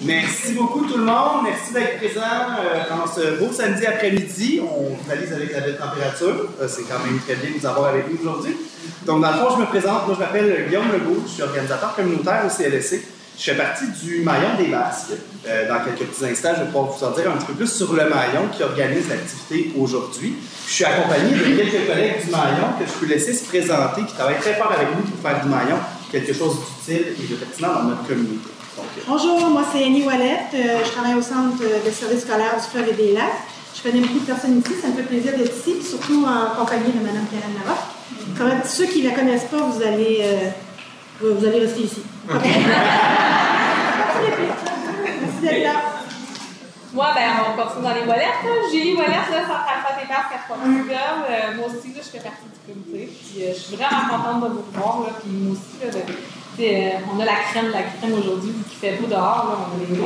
Merci beaucoup tout le monde. Merci d'être présent dans ce beau samedi après-midi. On réalise avec la belle température. C'est quand même très bien de vous avoir avec nous aujourd'hui. Donc, dans le fond, je me présente. Moi, je m'appelle Guillaume Legault. Je suis organisateur communautaire au CLSC. Je fais partie du Maillon des Basques. Dans quelques petits instants, je vais pouvoir vous en dire un petit peu plus sur le Maillon qui organise l'activité aujourd'hui. Je suis accompagné de quelques collègues du Maillon que je peux laisser se présenter, qui travaillent très fort avec nous pour faire du Maillon quelque chose d'utile et de pertinent dans notre communauté. Bonjour, moi c'est Annie Ouellette. Je travaille au centre de services scolaires du Fleuve et des Lacs. Je connais beaucoup de personnes ici, ça me fait plaisir d'être ici, surtout en compagnie de Mme Karen Larocque. Ceux qui ne la connaissent pas, vous allez rester ici. Merci d'être là. Moi, on continue dans les Ouellettes. Julie Ouellette, Centre Alpha des Basques à Trois-Rivières. Moi aussi, je fais partie du comité. Puis, je suis vraiment contente de vous voir. Puis moi aussi, on a la crème aujourd'hui, qui fait beau dehors. Là, on a les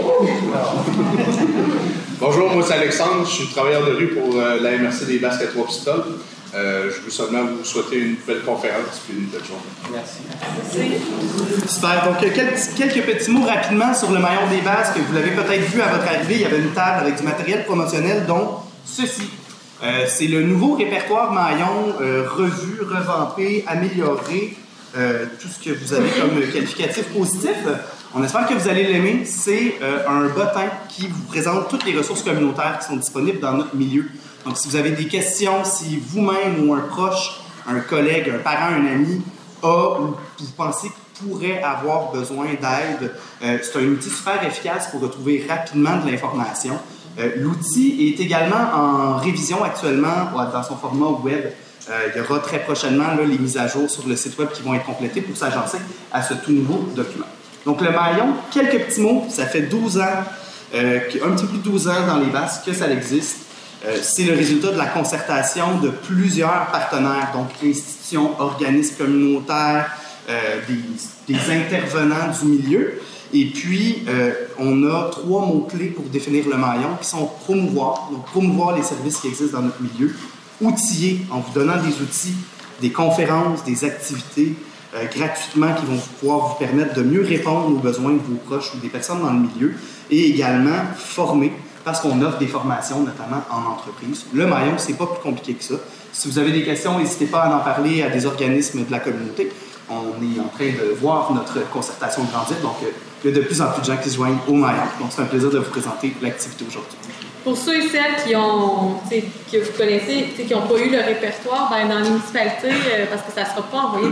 Bonjour, moi c'est Alexandre. Je suis travailleur de rue pour la MRC des Basques à Trois-Pistoles. Je veux seulement vous souhaiter une belle conférence et une belle journée. Merci. Super. Donc, quelques petits mots rapidement sur le Maillon des Basques. Vous l'avez peut-être vu à votre arrivée, il y avait une table avec du matériel promotionnel, dont ceci. C'est le nouveau répertoire Maillon, revu, revampé, amélioré, tout ce que vous avez comme qualificatif positif. On espère que vous allez l'aimer. C'est un bottin qui vous présente toutes les ressources communautaires qui sont disponibles dans notre milieu. Donc, si vous avez des questions, si vous-même ou un proche, un collègue, un parent, un ami ou vous pensez qu'il pourrait avoir besoin d'aide, c'est un outil super efficace pour retrouver rapidement de l'information. L'outil est également en révision actuellement dans son format web. Il y aura très prochainement là, les mises à jour sur le site web qui vont être complétées pour s'agencer à ce tout nouveau document. Donc, le Maillon, quelques petits mots, ça fait 12 ans, un petit peu plus de 12 ans dans les Basques que ça existe. C'est le résultat de la concertation de plusieurs partenaires, donc institutions, organismes communautaires, des intervenants du milieu. Et puis, on a 3 mots-clés pour définir le Maillon qui sont promouvoir, donc promouvoir les services qui existent dans notre milieu, outiller en vous donnant des outils, des conférences, des activités gratuitement qui vont pouvoir vous permettre de mieux répondre aux besoins de vos proches ou des personnes dans le milieu, et également former, parce qu'on offre des formations, notamment en entreprise. Le Maillon, c'est pas plus compliqué que ça. Si vous avez des questions, n'hésitez pas à en parler à des organismes de la communauté. On est en train de voir notre concertation grandir, donc il y a de plus en plus de gens qui se joignent au Maillon. Donc c'est un plaisir de vous présenter l'activité aujourd'hui. Pour ceux et celles que vous connaissez, qui n'ont pas eu le répertoire, dans les municipalités, parce que ça ne sera pas envoyé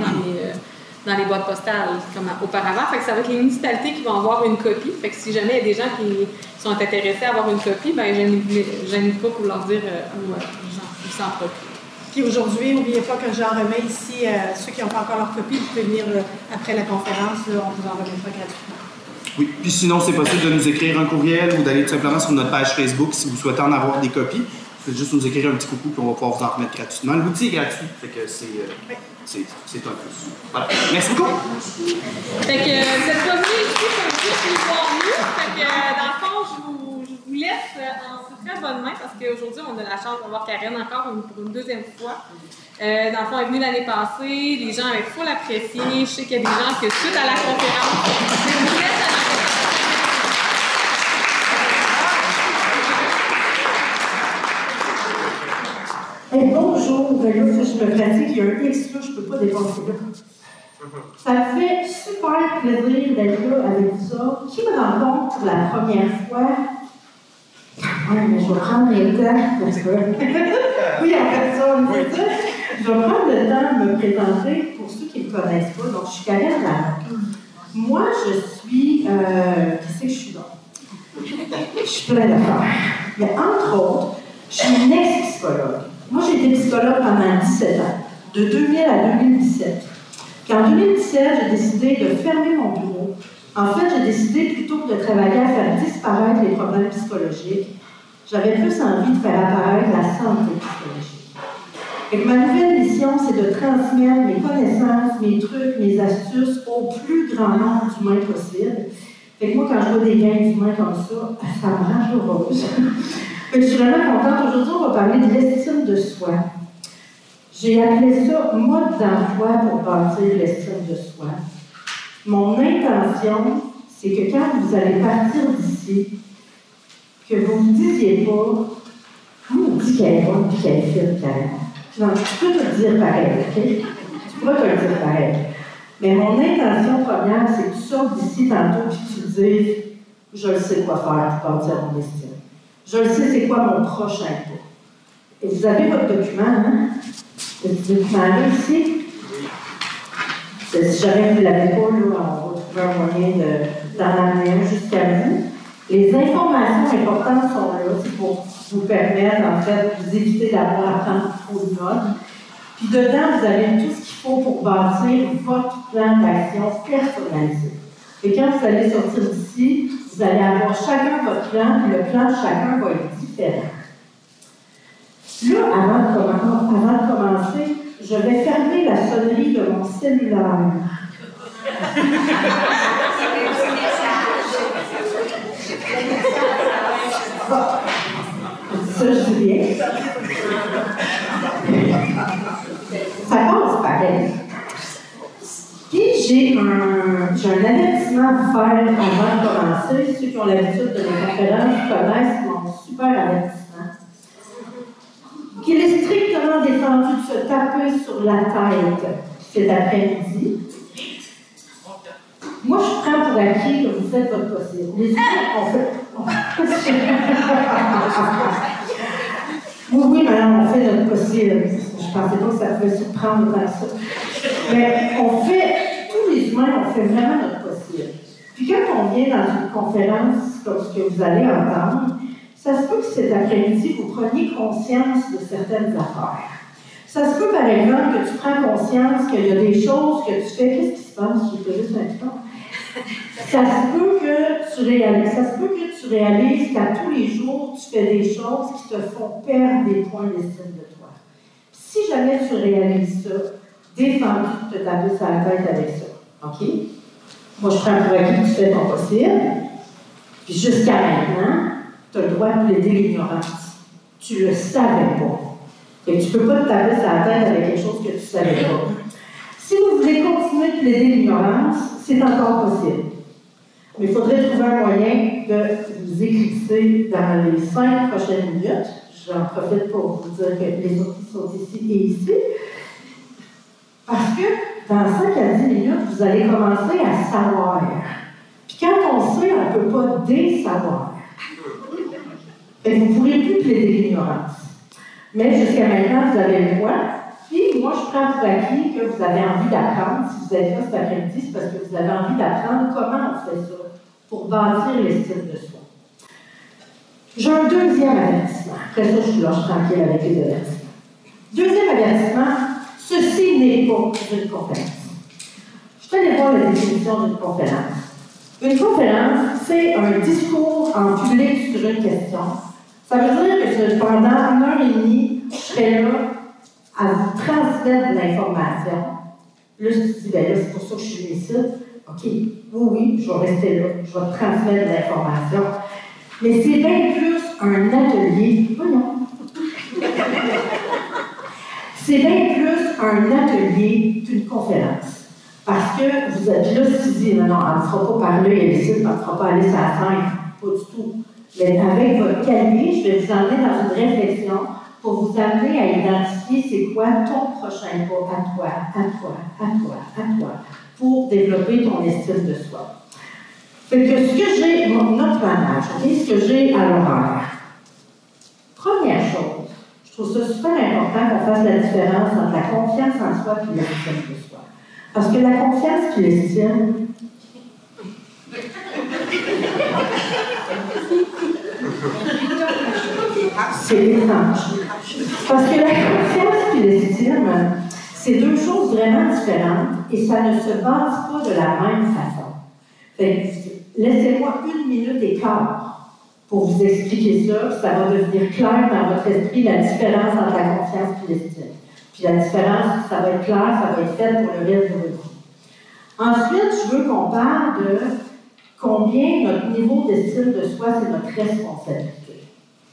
dans les boîtes postales comme auparavant. Fait que ça va être les municipalités qui vont avoir une copie. Fait que si jamais il y a des gens qui sont intéressés à avoir une copie, je n'hésite pas pour leur dire où s'en procurer. Puis aujourd'hui, n'oubliez pas que j'en remets ici, ceux qui n'ont pas encore leur copie, vous pouvez venir après la conférence, on vous en remettra gratuitement. Oui, puis sinon, c'est possible de nous écrire un courriel ou d'aller tout simplement sur notre page Facebook si vous souhaitez en avoir des copies. Vous pouvez juste nous écrire un petit coucou puis on va pouvoir vous en remettre gratuitement. L'outil est gratuit, fait que c'est un plus. Voilà. Merci beaucoup. Fait que vous êtes revenus ici comme ça, je suis voir mieux. Fait que dans le fond, je vous laisse en très bonne main parce qu'aujourd'hui, on a la chance d'avoir Karen encore pour une deuxième fois. Dans le fond, elle est venue l'année passée, les gens avaient full apprécié. Je sais qu'il y a des gens que suite à la conférence, je vous laisse à la Hey, bonjour, là, si je me pratique, il y a un X là, je ne peux pas dépasser là. Ça me fait super plaisir d'être là avec ça. Qui me rencontre pour la première fois? Oui, mais je vais prendre le temps. Oui, en fait, ça, on fait ça. Je vais prendre le temps de me présenter pour ceux qui ne me connaissent pas. Donc, je suis Karen Larocque. Moi, je suis. Qu'est-ce que je suis là? Je suis plein d'affaires. Mais entre autres, je suis une ex-psychologue. Moi, j'ai été psychologue pendant 17 ans, de 2000 à 2017. Puis en 2017, j'ai décidé de fermer mon bureau. En fait, j'ai décidé plutôt que de travailler à faire disparaître les problèmes psychologiques, j'avais plus envie de faire apparaître la santé psychologique. Et ma nouvelle mission, c'est de transmettre mes connaissances, mes trucs, mes astuces au plus grand nombre d'humains possible. Fait que moi, quand je vois des gains d'humains comme ça, ça me rend heureuse. Je suis vraiment contente. Aujourd'hui, on va parler de l'estime de soi. J'ai appelé ça mode d'emploi pour bâtir l'estime de soi. Mon intention, c'est que quand vous allez partir d'ici, que vous ne disiez pas, on dit qu'elle est bonne puis qu'elle est fine, Karen. Non, tu peux te le dire pareil, OK? Tu pourras te le dire pareil. Mais mon intention première, c'est que tu sortes d'ici tantôt puis que tu te dises, je le sais quoi faire pour bâtir mon destin. Je le sais c'est quoi mon prochain pas. Et vous avez votre document, hein? Ce document-là ici. Si jamais vous ne l'avez pas, là, on va trouver un moyen d'en amener jusqu'à vous. Les informations importantes sont là, c'est pour vous permettre, en fait, de vous éviter d'avoir à prendre trop de notes. Puis dedans, vous avez tout ce qu'il faut pour bâtir votre plan d'action personnalisé. Et quand vous allez sortir d'ici, vous allez avoir chacun votre plan, puis le plan de chacun va être différent. Là, avant de commencer, je vais fermer la sonnerie de mon cellulaire. Ça, je dis bien. Ça passe pareil. Puis, j'ai un avertissement à vous faire avant de commencer. Ceux qui ont l'habitude de mes conférences connaissent mon super avertissement. Qu'il est strictement défendu de se taper sur la tête cet après-midi. Moi, je prends pour acquis que vous faites votre possible. Les autres, on fait... Oui, madame, on fait notre possible. Je ne pensais pas que ça pouvait surprendre autant que ça. Mais on fait, tous les humains, on fait vraiment notre possible. Puis quand on vient dans une conférence comme ce que vous allez entendre, ça se peut que cet après-midi, vous preniez conscience de certaines affaires. Ça se peut, par exemple, que tu prends conscience qu'il y a des choses que tu fais. Qu'est-ce qui se passe? J'ai fait juste un temps. Ça se peut que tu réalises qu'à tous les jours, tu fais des choses qui te font perdre des points d'estime de toi. Si jamais tu réalises ça, défends-tu de te taper sur la tête avec ça. OK? Moi, je prends pour acquis que tu fais ton possible. Puis jusqu'à maintenant, tu as le droit de plaider l'ignorance. Tu ne le savais pas. Et tu ne peux pas te taper sur la tête avec quelque chose que tu ne savais pas. Si vous voulez continuer de plaider l'ignorance, c'est encore possible. Mais il faudrait trouver un moyen de vous éclipser dans les 5 prochaines minutes. J'en profite pour vous dire que les outils sont ici et ici. Parce que dans 5 à 10 minutes, vous allez commencer à savoir. Puis quand on sait, on ne peut pas désavoir. Et vous ne pourrez plus plaider l'ignorance. Mais jusqu'à maintenant, vous avez le droit. Puis moi, je prends pour acquis que vous avez envie d'apprendre. Si vous êtes là cet après-midi, c'est parce que vous avez envie d'apprendre comment on fait ça pour bâtir l'estime de soi. J'ai un deuxième avertissement. Après ça, je vous lâche tranquille avec les avertissements. Deuxième avertissement, ceci n'est pas une conférence. Je vais aller voir la définition d'une conférence. Une conférence, c'est un discours en public sur une question. Ça veut dire que pendant 1h30, je serai là à vous transmettre de l'information. Là, je me dis, bien là, c'est pour ça que je suis ici. OK, oui, je vais rester là, je vais transmettre de l'information. Mais c'est bien plus un atelier. Voyons. C'est bien plus un atelier qu'une conférence. Parce que vous êtes là, si vous dites, non, elle ne fera pas parler ici, elle ne fera pas aller sur la scène. Pas du tout. Mais avec votre cahier, je vais vous emmener dans une réflexion pour vous amener à identifier c'est quoi ton prochain pas à toi, à toi, à toi, à toi, pour développer ton estime de soi. Fait que ce que j'ai, notre planage, ce que j'ai à l'horaire. Première chose, je trouve ça super important qu'on fasse la différence entre la confiance en soi et l'estime de soi. Parce que la confiance et l'estime, c'est étrange. Parce que la confiance et l'estime, c'est deux choses vraiment différentes et ça ne se bâtit pas de la même façon. Fait que, laissez-moi 1 minute et quart pour vous expliquer ça, ça va devenir clair dans votre esprit la différence entre la confiance et l'estime. Puis la différence, ça va être clair, ça va être fait pour le reste de votre vie. Ensuite, je veux qu'on parle de combien notre niveau d'estime de soi, c'est notre responsabilité.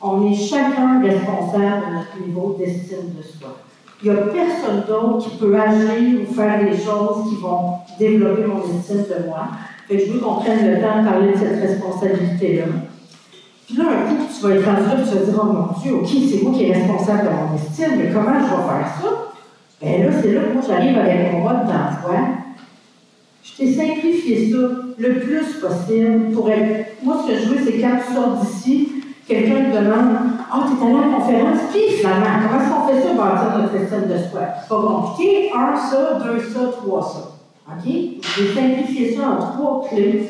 On est chacun responsable de notre niveau d'estime de soi. Il n'y a personne d'autre qui peut agir ou faire des choses qui vont développer mon estime de moi. Fait que je veux qu'on prenne le temps de parler de cette responsabilité-là. Puis là, un coup, tu vas être rendu là, tu vas te dire, oh mon Dieu, OK, c'est moi qui est responsable de mon estime, mais comment je vais faire ça? Bien là, c'est là que moi, j'arrive avec mon mode d'emploi. Je t'ai simplifié ça le plus possible pour être. Moi, ce que je veux, c'est quand tu sors d'ici, quelqu'un te demande, ah, oh, t'es allé à la conférence, puis finalement, comment est-ce qu'on fait ça, bâtir notre estime de soi? C'est pas compliqué, 1 ça, 2 ça, 3 ça. OK? Je vais simplifier ça en 3 clés.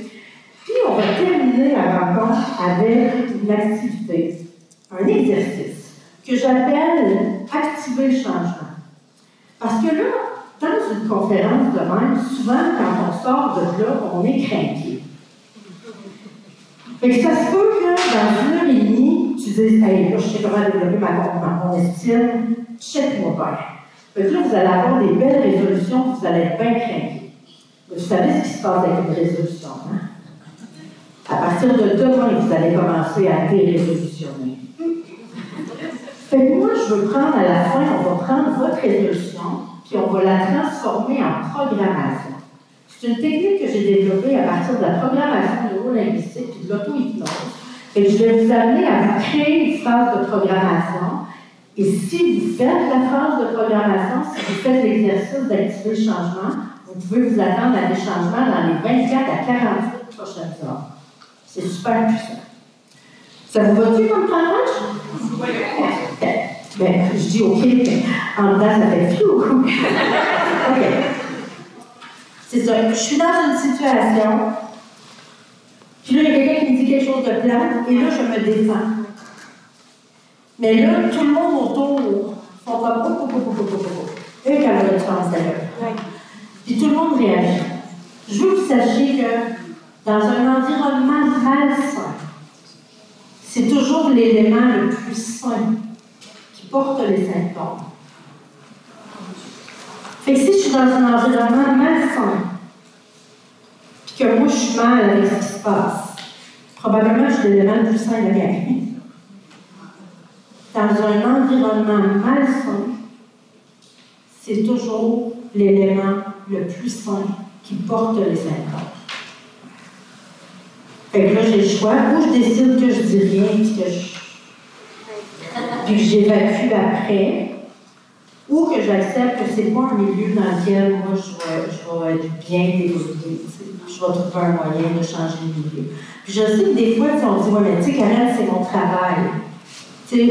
Puis, on va terminer la rencontre avec une activité, un exercice que j'appelle activer le changement. Parce que là, dans une conférence de même, souvent, quand on sort de là, on est craqué. Fait que ça se peut que dans 1 heure et demie, tu dises, hey, là, je sais comment développer mon estime, check-moi bien. Fait que là, vous allez avoir des belles résolutions, vous allez être bien craqué. Vous savez ce qui se passe avec une résolution, hein? À partir de demain, vous allez commencer à dérésolutionner. Fait que moi, je veux prendre à la fin, on va prendre votre résolution, puis on va la transformer en programmation. C'est une technique que j'ai développée à partir de la programmation neurolinguistique et de l'auto-hypnose. Et je vais vous amener à vous créer une phase de programmation. Et si vous faites la phase de programmation, si vous faites l'exercice d'activer le changement, vous pouvez vous attendre à des changements dans les 24 à 48 prochaines heures. C'est super puissant. Ça vous va-tu comme tranche? Oui. Ben, je dis OK, mais en dedans, ça fait flou. OK. C'est ça. Je suis dans une situation, puis là, il y a quelqu'un qui me dit quelque chose de plat, et là, je me défends. Mais là, tout le monde autour font comme et qu'elle a une chance d'ailleurs. Puis tout le monde réagit. Je veux que vous sachiez que dans un environnement malsain, c'est toujours l'élément le plus sain qui porte les symptômes. Fait que si je suis dans un environnement malsain, puis que moi je suis mal avec ce qui se passe, probablement je suis l'élément le plus sain de la gang. Dans un environnement malsain, c'est toujours l'élément le plus sain qui porte les symptômes. Fait que là, j'ai le choix. Ou je décide que je dis rien, puis que j'évacue après, ou que j'accepte que c'est pas un milieu dans lequel moi je vais être bien développée. Je vais trouver un moyen de changer de milieu. Puis je sais que des fois, on dit, ouais, mais tu sais, Karen, c'est mon travail. Tu sais,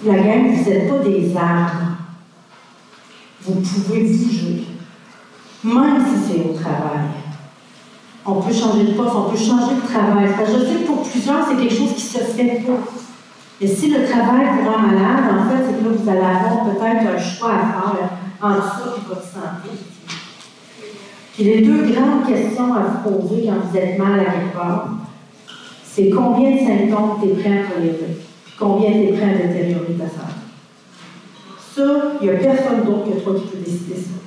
la gang, vous n'êtes pas des arbres. Vous pouvez bouger. Même si c'est au travail. On peut changer de poste, on peut changer de travail. Parce que je sais que pour plusieurs, c'est quelque chose qui se fait pas. Mais si le travail vous rend malade, en fait, c'est que là, vous allez avoir peut-être un choix à faire entre ça et votre santé. Puis les 2 grandes questions à vous poser quand vous êtes mal à quelque part, c'est combien de symptômes tu es prêt à tolérer, puis combien tu es prêt à détériorer ta santé. Ça, il n'y a personne d'autre que toi qui peut décider ça.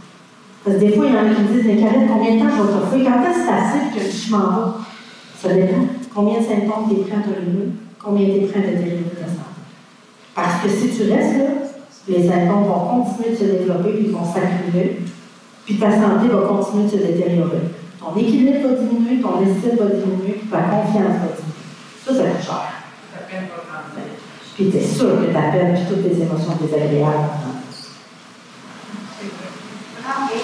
Parce que des fois, il y en a qui me disent, mais Karen, combien de temps je vais t'offrir? Quand est-ce que c'est assez que je m'en vais? Ça dépend. Combien de symptômes tu es prêt à tolérer? Combien tu es prêt à détériorer ta santé? Parce que si tu restes là, les symptômes vont continuer de se développer, puis ils vont s'accumuler, puis ta santé va continuer de se détériorer. Ton équilibre va diminuer, ton estime va diminuer, puis ta confiance va diminuer. Ça coûte cher. Puis tu es sûr que ta peine, puis toutes tes émotions désagréables. Bravo.